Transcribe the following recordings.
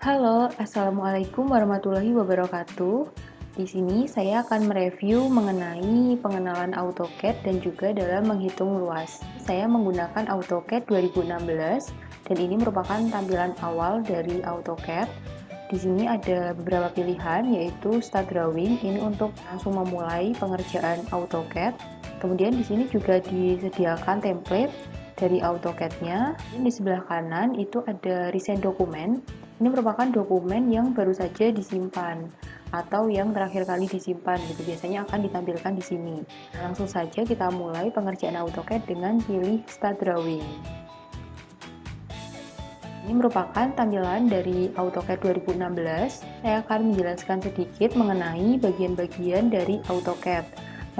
Halo, Assalamualaikum warahmatullahi wabarakatuh. Di sini saya akan mereview mengenai pengenalan AutoCAD dan juga dalam menghitung luas. Saya menggunakan AutoCAD 2016 dan ini merupakan tampilan awal dari AutoCAD. Di sini ada beberapa pilihan yaitu Start Drawing, ini untuk langsung memulai pengerjaan AutoCAD. Kemudian di sini juga disediakan template dari AutoCAD-nya. Di sebelah kanan itu ada Recent Document. Ini merupakan dokumen yang baru saja disimpan atau yang terakhir kali disimpan gitu. Biasanya akan ditampilkan di sini. Langsung saja kita mulai pengerjaan AutoCAD dengan pilih Start Drawing. Ini merupakan tampilan dari AutoCAD 2016. Saya akan menjelaskan sedikit mengenai bagian-bagian dari AutoCAD.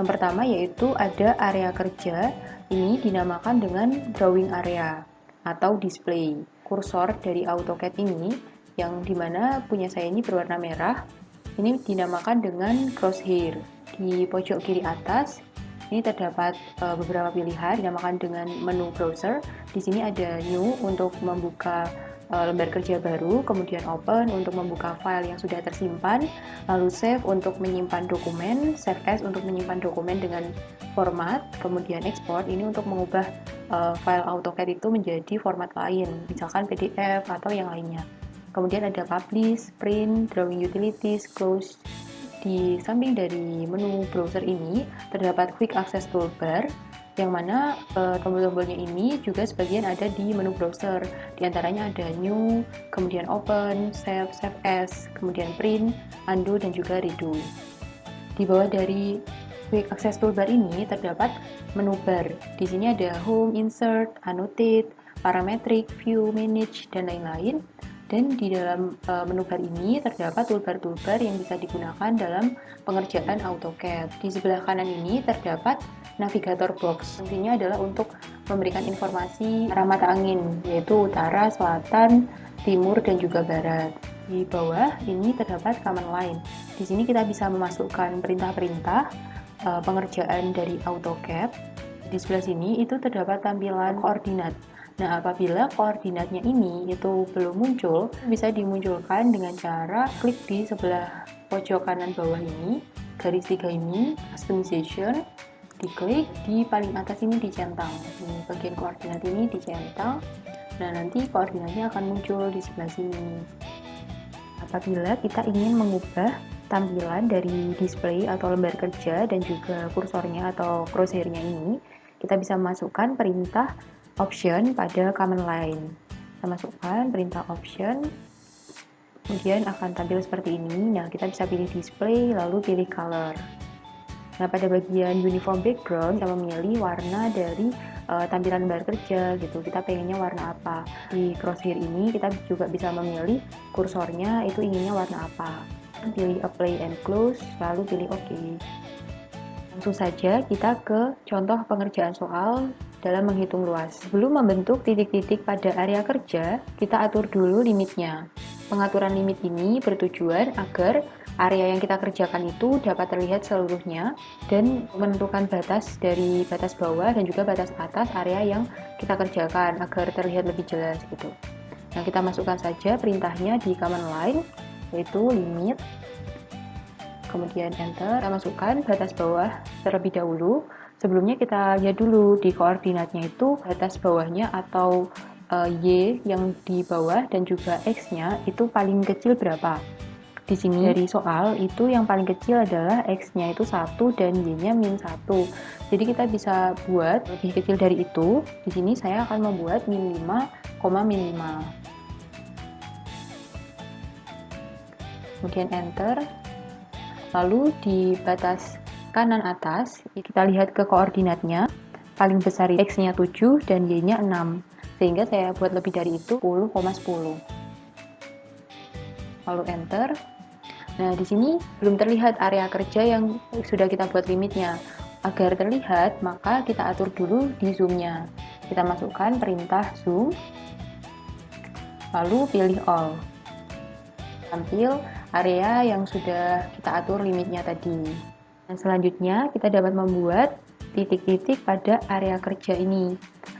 Yang pertama yaitu ada area kerja. Ini dinamakan dengan drawing area atau display. Kursor dari AutoCAD ini, yang dimana punya saya ini berwarna merah, ini dinamakan dengan crosshair. Di pojok kiri atas, ini terdapat beberapa pilihan, dinamakan dengan menu browser. Di sini ada new untuk membuka lembar kerja baru, kemudian open untuk membuka file yang sudah tersimpan, lalu save untuk menyimpan dokumen, save as untuk menyimpan dokumen dengan format, kemudian export ini untuk mengubah file AutoCAD itu menjadi format lain, misalkan PDF atau yang lainnya. Kemudian ada publish, print, drawing utilities, close. Di samping dari menu browser ini terdapat quick access toolbar, yang mana tombol-tombolnya ini juga sebagian ada di menu browser. Di antaranya ada new, kemudian open, save, save as, kemudian print, undo, dan juga redo. Di bawah dari quick access toolbar ini terdapat menu bar. Di sini ada home, insert, annotate, parametric, view, manage, dan lain-lain. Dan di dalam menu bar ini terdapat toolbar-toolbar yang bisa digunakan dalam pengerjaan AutoCAD. Di sebelah kanan ini terdapat navigator box. Fungsinya adalah untuk memberikan informasi arah mata angin, yaitu utara, selatan, timur, dan juga barat. Di bawah ini terdapat command line. Di sini kita bisa memasukkan perintah-perintah pengerjaan dari AutoCAD. Di sebelah sini itu terdapat tampilan koordinat. Nah, apabila koordinatnya ini itu belum muncul, bisa dimunculkan dengan cara klik di sebelah pojok kanan bawah ini, garis 3 ini, customization, diklik, di paling atas ini dicentang. Di bagian koordinat ini dicentang. Nah, nanti koordinatnya akan muncul di sebelah sini. Apabila kita ingin mengubah tampilan dari display atau lembar kerja dan juga kursornya atau crosshair-nya ini, kita bisa masukkan perintah option pada command line. Kita masukkan perintah option, kemudian akan tampil seperti ini. Nah, kita bisa pilih display, lalu pilih color. Nah, pada bagian uniform background, kita memilih warna dari tampilan lembar kerja gitu. Kita pengennya warna apa. Di crosshair ini kita juga bisa memilih kursornya itu inginnya warna apa. Pilih apply and close, lalu pilih OK. Langsung saja kita ke contoh pengerjaan soal dalam menghitung luas. Sebelum membentuk titik-titik pada area kerja, kita atur dulu limitnya. Pengaturan limit ini bertujuan agar area yang kita kerjakan itu dapat terlihat seluruhnya dan menentukan batas dari batas bawah dan juga batas atas area yang kita kerjakan agar terlihat lebih jelas gitu. Nah, kita masukkan saja perintahnya di command line, yaitu limit, kemudian enter. Kita masukkan batas bawah terlebih dahulu. Sebelumnya kita lihat dulu di koordinatnya itu batas bawahnya atau Y yang di bawah dan juga X-nya itu paling kecil berapa. Di sini dari soal itu yang paling kecil adalah X-nya itu 1 dan Y-nya min 1. Jadi kita bisa buat lebih kecil dari itu. Di sini saya akan membuat min 5, min 5. Kemudian enter. Lalu di batas kanan atas, kita lihat ke koordinatnya, paling besar X-nya 7 dan Y-nya 6, sehingga saya buat lebih dari itu 10,10. Lalu enter. Nah, di sini belum terlihat area kerja yang sudah kita buat limitnya. Agar terlihat, maka kita atur dulu di zoom-nya. Kita masukkan perintah zoom, lalu pilih all. Tampil area yang sudah kita atur limitnya tadi. Dan selanjutnya kita dapat membuat titik-titik pada area kerja ini.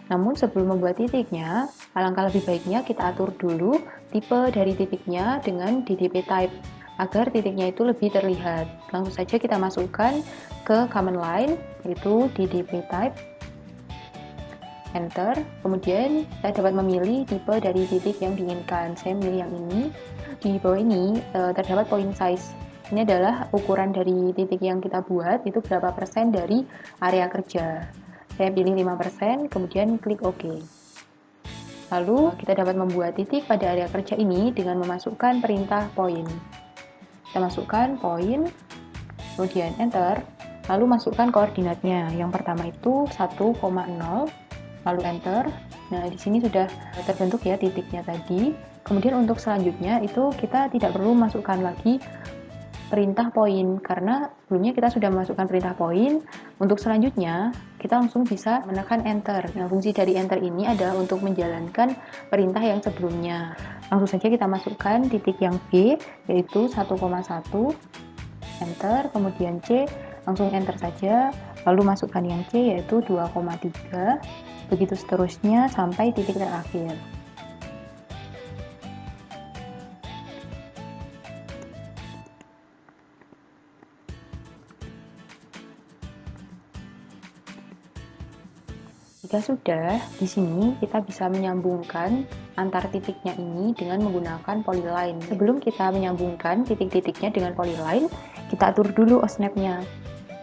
Namun sebelum membuat titiknya, alangkah lebih baiknya kita atur dulu tipe dari titiknya dengan DDP type agar titiknya itu lebih terlihat. Langsung saja kita masukkan ke command line, yaitu DDP type, enter. Kemudian saya dapat memilih tipe dari titik yang diinginkan. Saya memilih yang ini. Di bawah ini terdapat point size. Ini adalah ukuran dari titik yang kita buat, itu berapa persen dari area kerja. Saya pilih 5%, kemudian klik OK. Lalu kita dapat membuat titik pada area kerja ini dengan memasukkan perintah point. Kita masukkan point, kemudian enter, lalu masukkan koordinatnya. Yang pertama itu 1,0, lalu enter. Nah, di sini sudah terbentuk ya titiknya tadi. Kemudian untuk selanjutnya itu kita tidak perlu masukkan lagi perintah point karena sebelumnya kita sudah memasukkan perintah point. Untuk selanjutnya kita langsung bisa menekan enter. Nah, fungsi dari enter ini adalah untuk menjalankan perintah yang sebelumnya. Langsung saja kita masukkan titik yang B, yaitu 1,1, enter, kemudian C, langsung enter saja, lalu masukkan yang C yaitu 2,3, begitu seterusnya sampai titik terakhir. Jika sudah, di sini kita bisa menyambungkan antar titiknya ini dengan menggunakan polyline. Sebelum kita menyambungkan titik-titiknya dengan polyline, kita atur dulu OSNAP-nya.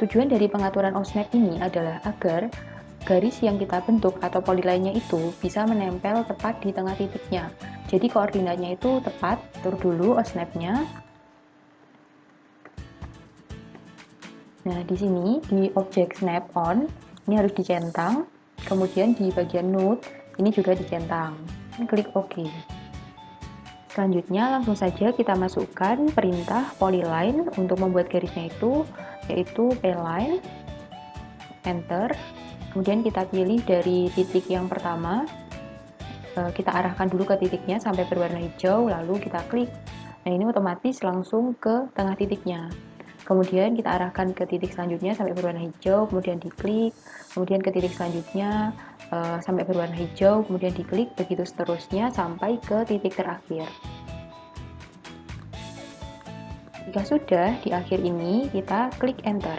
Tujuan dari pengaturan OSNAP ini adalah agar garis yang kita bentuk atau polyline-nya itu bisa menempel tepat di tengah titiknya. Jadi koordinatnya itu tepat. Atur dulu OSNAP-nya. Nah, di sini di objek snap on ini harus dicentang. Kemudian di bagian node ini juga dicentang. Klik OK. Selanjutnya langsung saja kita masukkan perintah polyline untuk membuat garisnya itu, yaitu pline, enter. Kemudian kita pilih dari titik yang pertama, kita arahkan dulu ke titiknya sampai berwarna hijau, lalu kita klik. Nah, ini otomatis langsung ke tengah titiknya. Kemudian kita arahkan ke titik selanjutnya sampai berwarna hijau, kemudian diklik, kemudian ke titik selanjutnya sampai berwarna hijau, kemudian diklik, begitu seterusnya sampai ke titik terakhir. Jika sudah, di akhir ini kita klik enter.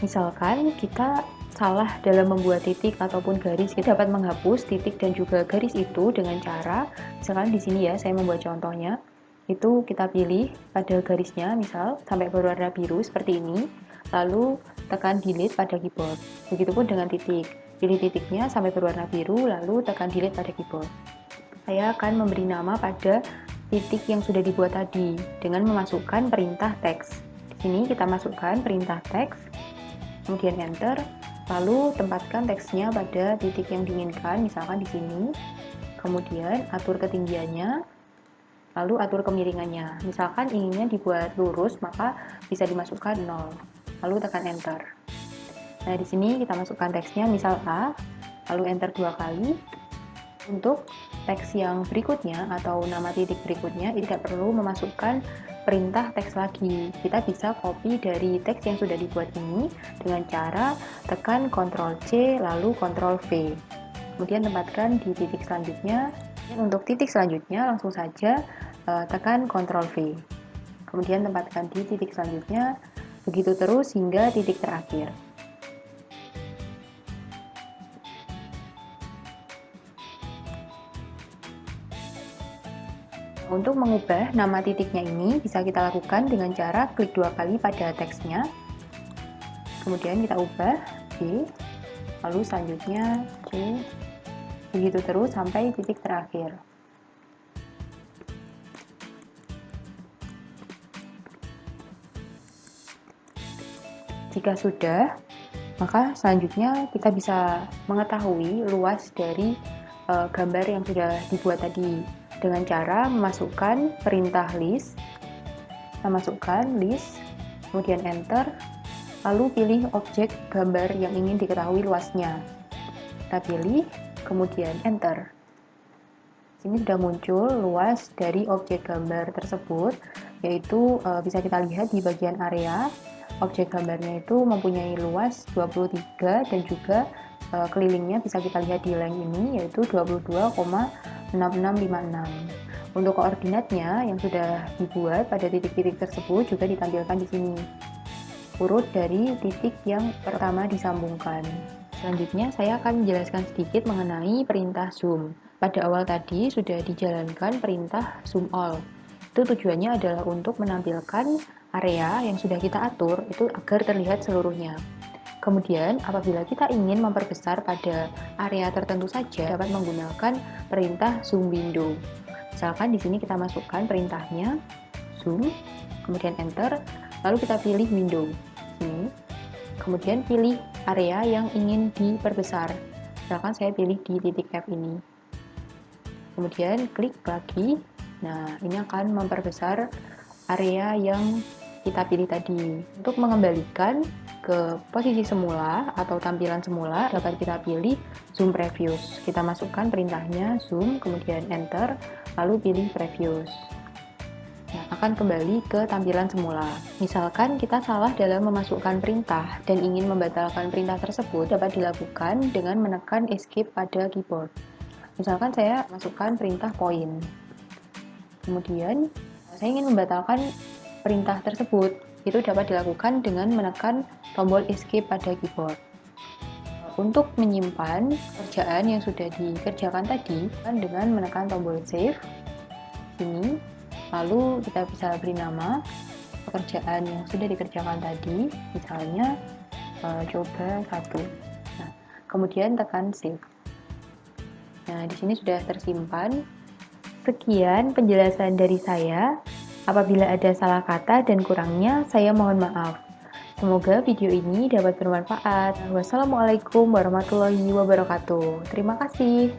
Misalkan kita salah dalam membuat titik ataupun garis, kita dapat menghapus titik dan juga garis itu dengan cara, misalkan di sini ya, saya membuat contohnya. Itu kita pilih pada garisnya, misal sampai berwarna biru seperti ini, lalu tekan delete pada keyboard. Begitupun dengan titik, pilih titiknya sampai berwarna biru, lalu tekan delete pada keyboard. Saya akan memberi nama pada titik yang sudah dibuat tadi dengan memasukkan perintah teks. Di sini kita masukkan perintah teks, kemudian enter, lalu tempatkan teksnya pada titik yang diinginkan, misalkan di sini. Kemudian atur ketinggiannya, lalu atur kemiringannya. Misalkan inginnya dibuat lurus, maka bisa dimasukkan 0. Lalu tekan enter. Nah, di sini kita masukkan teksnya misal A, lalu enter 2 kali. Untuk teks yang berikutnya atau nama titik berikutnya, ini tidak perlu memasukkan perintah teks lagi. Kita bisa copy dari teks yang sudah dibuat ini dengan cara tekan Ctrl C lalu Ctrl V. Kemudian tempatkan di titik selanjutnya. Dan untuk titik selanjutnya langsung saja tekan Ctrl V. Kemudian tempatkan di titik selanjutnya, begitu terus hingga titik terakhir. Untuk mengubah nama titiknya ini bisa kita lakukan dengan cara klik 2 kali pada teksnya. Kemudian kita ubah B, lalu selanjutnya C, begitu terus sampai titik terakhir. Jika sudah, maka selanjutnya kita bisa mengetahui luas dari gambar yang sudah dibuat tadi dengan cara memasukkan perintah list. Kita masukkan list, kemudian enter, lalu pilih objek gambar yang ingin diketahui luasnya. Kita pilih, kemudian enter. Sini sudah muncul luas dari objek gambar tersebut, yaitu bisa kita lihat di bagian area. Objek gambarnya itu mempunyai luas 23 dan juga kelilingnya bisa kita lihat di length ini yaitu 22,6656. Untuk koordinatnya yang sudah dibuat pada titik-titik tersebut juga ditampilkan di sini. Urut dari titik yang pertama disambungkan. Selanjutnya saya akan menjelaskan sedikit mengenai perintah zoom. Pada awal tadi sudah dijalankan perintah zoom all. Itu tujuannya adalah untuk menampilkan area yang sudah kita atur itu agar terlihat seluruhnya. Kemudian, apabila kita ingin memperbesar pada area tertentu saja, dapat menggunakan perintah zoom window. Misalkan di sini kita masukkan perintahnya zoom, kemudian enter, lalu kita pilih window. Sini. Kemudian pilih area yang ingin diperbesar. Misalkan saya pilih di titik F ini. Kemudian klik lagi. Nah, ini akan memperbesar area yang kita pilih tadi. Untuk mengembalikan ke posisi semula atau tampilan semula, dapat kita pilih zoom previous. Kita masukkan perintahnya zoom, kemudian enter, lalu pilih previous. Nah, akan kembali ke tampilan semula. Misalkan kita salah dalam memasukkan perintah dan ingin membatalkan perintah tersebut, dapat dilakukan dengan menekan escape pada keyboard. Misalkan saya masukkan perintah point. Kemudian, saya ingin membatalkan perintah tersebut. Itu dapat dilakukan dengan menekan tombol escape pada keyboard. Untuk menyimpan pekerjaan yang sudah dikerjakan tadi, dengan menekan tombol save, ini, lalu kita bisa beri nama pekerjaan yang sudah dikerjakan tadi, misalnya coba 1. Nah, kemudian tekan save. Nah, di sini sudah tersimpan. Sekian penjelasan dari saya. Apabila ada salah kata dan kurangnya, saya mohon maaf. Semoga video ini dapat bermanfaat. Wassalamualaikum warahmatullahi wabarakatuh. Terima kasih.